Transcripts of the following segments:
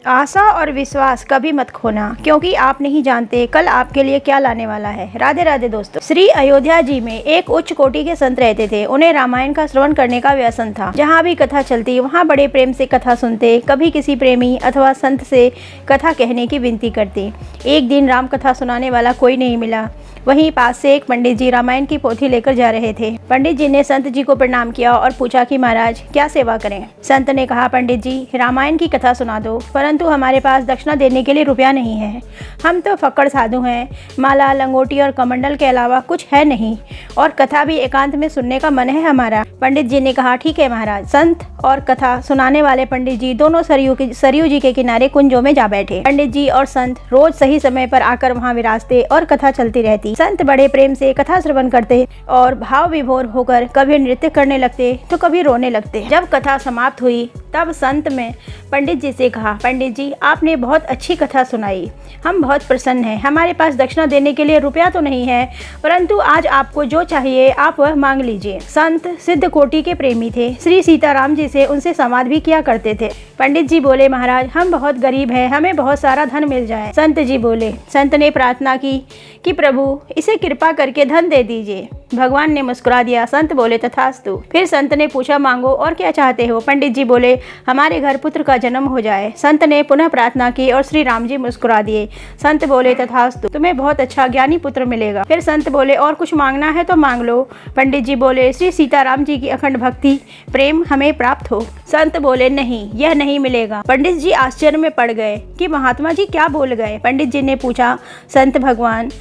आशा और विश्वास कभी मत खोना, क्योंकि आप नहीं जानते कल आपके लिए क्या लाने वाला है। राधे राधे दोस्तों। श्री अयोध्या जी में एक उच्च कोटि के संत रहते थे। उन्हें रामायण का श्रवण करने का व्यसन था। जहाँ भी कथा चलती वहाँ बड़े प्रेम से कथा सुनते। कभी किसी प्रेमी अथवा संत से कथा कहने की विनती करते। एक दिन राम कथा सुनाने वाला कोई नहीं मिला। वहीं पास से एक पंडित जी रामायण की पोथी लेकर जा रहे थे। पंडित जी ने संत जी को प्रणाम किया और पूछा कि महाराज क्या सेवा करें। संत ने कहा, पंडित जी रामायण की कथा सुना दो, परंतु हमारे पास दक्षिणा देने के लिए रुपया नहीं है। हम तो फक्कड़ साधु हैं, माला लंगोटी और कमंडल के अलावा कुछ है नहीं, और कथा भी एकांत में सुनने का मन है हमारा। पंडित जी ने कहा, ठीक है महाराज। संत और कथा सुनाने वाले पंडित जी दोनों सरयू जी के किनारे कुंजों में जा बैठे। पंडित जी और संत रोज सही समय पर आकर वहाँ विराजते और कथा चलती रहती। संत बड़े प्रेम से कथा श्रवण करते और भाव विभोर होकर कभी नृत्य करने लगते तो कभी रोने लगते। जब कथा समाप्त हुई तब संत में पंडित जी से कहा, पंडित जी आपने बहुत अच्छी कथा सुनाई, हम बहुत प्रसन्न हैं। हमारे पास दक्षिणा देने के लिए रुपया तो नहीं है, परंतु आज आपको जो चाहिए आप वह मांग लीजिए। संत सिद्ध कोटि के प्रेमी थे। श्री सीताराम जी से उनसे संवाद भी किया करते थे। पंडित जी बोले, महाराज हम बहुत गरीब हैं, हमें बहुत सारा धन मिल जाए। संत जी बोले, संत ने प्रार्थना की कि प्रभु इसे कृपा करके धन दे दीजिए। भगवान ने मुस्कुरा दिया। संत बोले, तथास्तु। फिर संत ने पूछा, मांगो और क्या चाहते हो। पंडित जी बोले, हमारे घर पुत्र का जन्म हो जाए। संत ने पुनः प्रार्थना की और श्री राम जी मुस्कुरा दिए। संत बोले, तथास्तु, तुम्हें बहुत अच्छा ज्ञानी पुत्र मिलेगा। फिर संत बोले, और कुछ मांगना है तो मांग लो। पंडित जी बोले, श्री सीताराम जी की अखंड भक्ति प्रेम हमें प्राप्त हो। संत बोले, नहीं, यह नहीं मिलेगा। पंडित जी आश्चर्य में पड़ गए कि महात्मा जी क्या बोल गए। पंडित जी ने पूछा, संत भगवान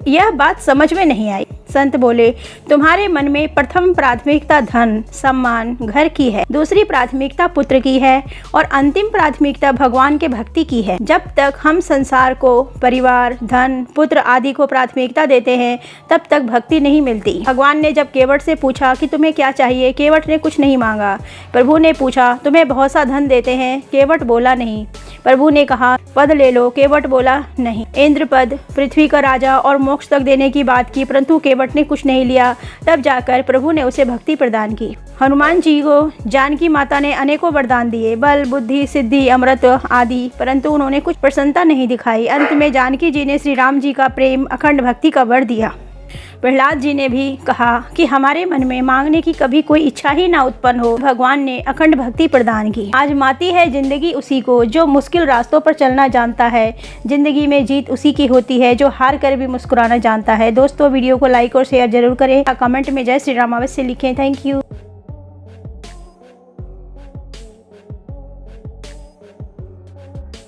यह बात समझ में नहीं आई। संत बोले, तुम्हारे मन में प्रथम प्राथमिकता धन सम्मान घर की है, दूसरी प्राथमिकता पुत्र की है, और अंतिम प्राथमिकता भगवान के भक्ति की है। जब तक हम संसार को परिवार धन पुत्र आदि को प्राथमिकता देते हैं तब तक भक्ति नहीं मिलती। भगवान ने जब केवट से पूछा कि तुम्हें क्या चाहिए, केवट ने कुछ नहीं मांगा। प्रभु ने पूछा, तुम्हें बहुत सा धन देते हैं, केवट बोला नहीं। प्रभु ने कहा, पद ले लो, केवट बोला नहीं। इंद्र पद, पृथ्वी का राजा और मोक्ष तक देने की बात की, परंतु केवट ने कुछ नहीं लिया। तब जाकर प्रभु ने उसे भक्ति प्रदान की। हनुमान जी को जानकी माता ने अनेकों वरदान दिए, बल बुद्धि सिद्धि अमृत आदि, परंतु उन्होंने कुछ प्रसन्नता नहीं दिखाई। अंत में जानकी जी ने श्री राम जी का प्रेम अखंड भक्ति का वर दिया। प्रहलाद जी ने भी कहा कि हमारे मन में मांगने की कभी कोई इच्छा ही ना उत्पन्न हो। भगवान ने अखंड भक्ति प्रदान की। आजमाती है जिंदगी उसी को जो मुश्किल रास्तों पर चलना जानता है। जिंदगी में जीत उसी की होती है जो हार कर भी मुस्कुराना जानता है। दोस्तों वीडियो को लाइक और शेयर जरूर करें। कमेंट में जय श्री राम अवश्य लिखें। Thank you.